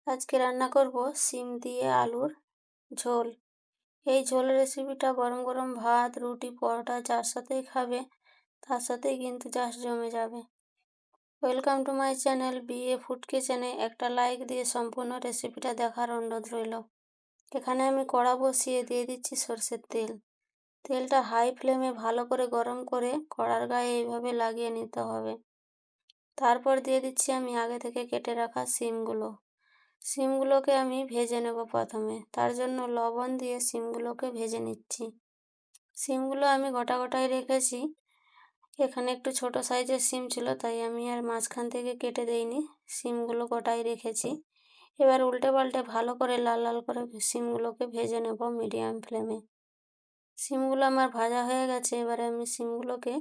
আজকে রান্না করব শিম দিয়ে আলুর ঝোল। এই ঝোল রেসিপিটা গরম গরম ভাত, রুটি, পরোটা যার সাথেই খাবে তার সাথেই কিন্তু জাস্ট জমে যাবে। Welcome to my channel BA food কিচেনে। একটা লাইক দিয়ে সম্পূর্ণ রেসিপিটা দেখার অনুরোধ রইল। এখানে আমি কড়া বসিয়ে দিয়ে দিচ্ছি সরষের তেল। তেলটা হাই ফ্লেমে ভালো করে গরম করে কড়ার গায়ে এইভাবে লাগিয়ে নিতে হবে। তারপর দিয়ে দিচ্ছি আমি আগে থেকে কেটে রাখা শিমগুলো। শিমগুলোকে আমি ভেজে নেব প্রথমে, তার জন্য লবণ দিয়ে শিমগুলোকে ভেজে নিচ্ছি। শিমগুলো আমি গোটা গোটাই রেখেছি। এখানে একটু ছোট সাইজের শিম ছিল, তাই আমি আর মাঝখান থেকে কেটে দেইনি, শিমগুলো গোটাই রেখেছি। এবার উল্টে পাল্টে ভালো করে লাল লাল করে শিমগুলোকে ভেজে নেব মিডিয়াম ফ্লেমে। শিমগুলো আমার ভাজা হয়ে গেছে, এবারে আমি শিমগুলোকে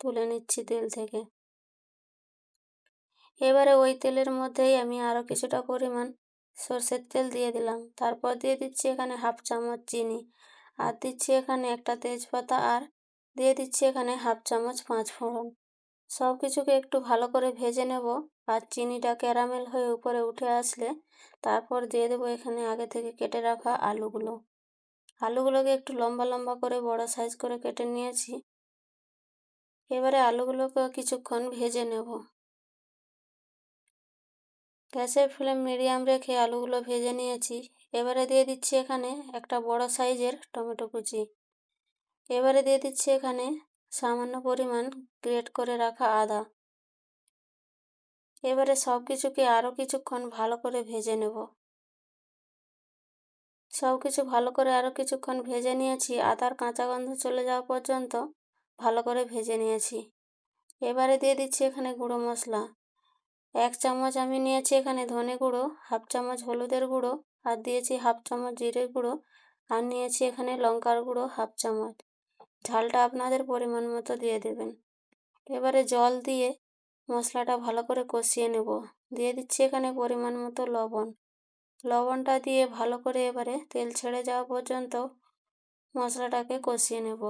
তুলে নিচ্ছি তেল থেকে। এবারে ওই তেলের মধ্যেই আমি আরও কিছুটা পরিমাণ সরষের তেল দিয়ে দিলাম। তারপর দিয়ে দিচ্ছি এখানে হাফ চামচ চিনি, আর দিচ্ছি এখানে একটা তেজপাতা, আর দিয়ে দিচ্ছি এখানে হাফ চামচ পাঁচ ফোড়ন। সব কিছুকে একটু ভালো করে ভেজে নেব। আর চিনিটা ক্যারামেল হয়ে উপরে উঠে আসলে তারপর দিয়ে দেবো এখানে আগে থেকে কেটে রাখা আলুগুলো। আলুগুলোকে একটু লম্বা লম্বা করে বড় সাইজ করে কেটে নিয়েছি। এবারে আলুগুলোকে কিছুক্ষণ ভেজে নেব। গ্যাসের ফ্লেম মিডিয়াম রেখে আলুগুলো ভেজে নিয়েছি। এবারে দিয়ে দিচ্ছি এখানে একটা বড় সাইজের টমেটো কুচি। এবারে দিয়ে দিচ্ছি এখানে সামান্য পরিমাণ গ্রেট করে রাখা আদা। এবারে সব কিছুকে আরও কিছুক্ষণ ভালো করে ভেজে নেব। সব কিছু ভালো করে আরও কিছুক্ষণ ভেজে নিয়েছি, আদার কাঁচা গন্ধ চলে যাওয়া পর্যন্ত ভালো করে ভেজে নিয়েছি। এবারে দিয়ে দিচ্ছি এখানে গুঁড়ো মশলা। 1 চামচ আমি নিয়েছি এখানে ধনে গুঁড়ো, হাফ চামচ হলুদের গুঁড়ো, আর দিয়েছি হাফ চামচ জিরে গুঁড়ো, আর নিয়েছি এখানে লঙ্কার গুঁড়ো হাফ চামচ। ঝালটা আপনাদের পরিমাণ মতো দিয়ে দেবেন। এবারে জল দিয়ে মশলাটা ভালো করে কষিয়ে নেব। দিয়ে দিচ্ছি এখানে পরিমাণ মতো লবণ। লবণটা দিয়ে ভালো করে এবারে তেল ছেড়ে যাওয়া পর্যন্ত মশলাটাকে কষিয়ে নেব।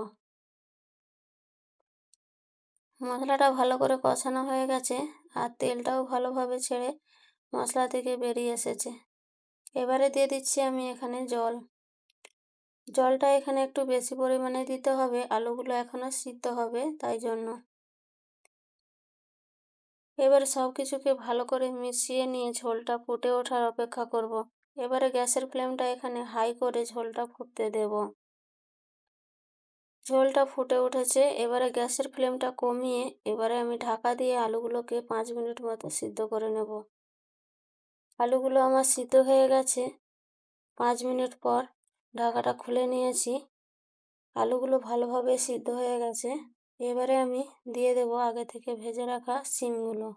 মশলাটা ভালো করে কষানো হয়ে গেছে, আর তেলটাও ভালোভাবে ছেড়ে মশলা থেকে বেরিয়ে এসেছে। এবারে দিয়ে দিচ্ছি আমি এখানে জল। জলটা এখানে একটু বেশি পরিমাণে দিতে হবে, আলুগুলো এখনও সিদ্ধ হবে তাই জন্য। এবারে সব কিছুকে ভালো করে মিশিয়ে নিয়ে ঝোলটা ফুটে ওঠার অপেক্ষা করব। এবারে গ্যাসের ফ্লেমটা এখানে হাই করে ঝোলটা ফুটতে দেব। ঝোলটা ফুটে উঠেছে, এবারে গ্যাসের ফ্লেমটা কমিয়ে এবারে আমি ঢাকা দিয়ে আলুগুলোকে 5 মিনিট মতো সিদ্ধ করে নেব। আলুগুলো আমার সিদ্ধ হয়ে গেছে। 5 মিনিট পর ঢাকাটা খুলে নিয়েছি। আলুগুলো ভালোভাবে সিদ্ধ হয়ে গেছে। এবারে আমি দিয়ে দেব আগে থেকে ভেজে রাখা শিমগুলো।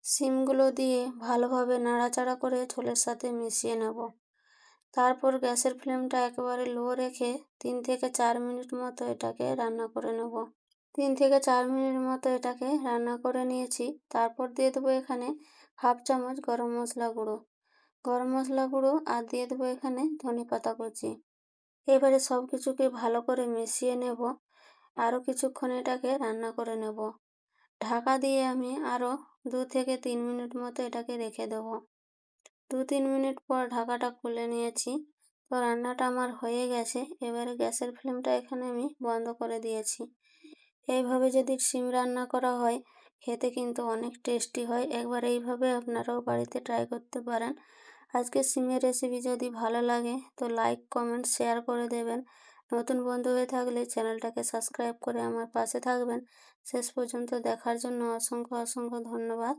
শিমগুলো দিয়ে ভালোভাবে নাড়াচাড়া করে ঝোলের সাথে মিশিয়ে নেব। তারপর গ্যাসের ফ্লেমটা একেবারে লো রেখে 3 থেকে 4 মিনিট মতো এটাকে রান্না করে নেব। 3 থেকে 4 মিনিট মতো এটাকে রান্না করে নিয়েছি। তারপর দিয়ে দেবো এখানে হাফ চামচ গরম মশলা গুঁড়ো। গরম মশলা গুঁড়ো, আর দিয়ে দেবো এখানে ধনেপাতা কুচি। এবারে সব কিছুকে ভালো করে মিশিয়ে নেব। আরও কিছুক্ষণ এটাকে রান্না করে নেব। ঢাকা দিয়ে আমি আরও 2 থেকে 3 মিনিট মতো এটাকে রেখে দেবো। 2-3 মিনিট পর ঢাকাটা খুলে নিয়েছি। তো রান্নাটা আমার হয়ে গেছে। এবারে গ্যাসের ফ্লেমটা এখানে আমি বন্ধ করে দিয়েছি। এইভাবে যদি শিম রান্না করা হয় খেতে কিন্তু অনেক টেস্টি হয়। একবার এইভাবে আপনারাও বাড়িতে ট্রাই করতে পারেন। আজকে শিমের রেসিপি যদি ভালো লাগে তো লাইক, কমেন্ট, শেয়ার করে দেবেন। নতুন বন্ধু হয়ে থাকলে চ্যানেলটাকে সাবস্ক্রাইব করে আমার পাশে থাকবেন। শেষ পর্যন্ত দেখার জন্য অসংখ্য অসংখ্য ধন্যবাদ।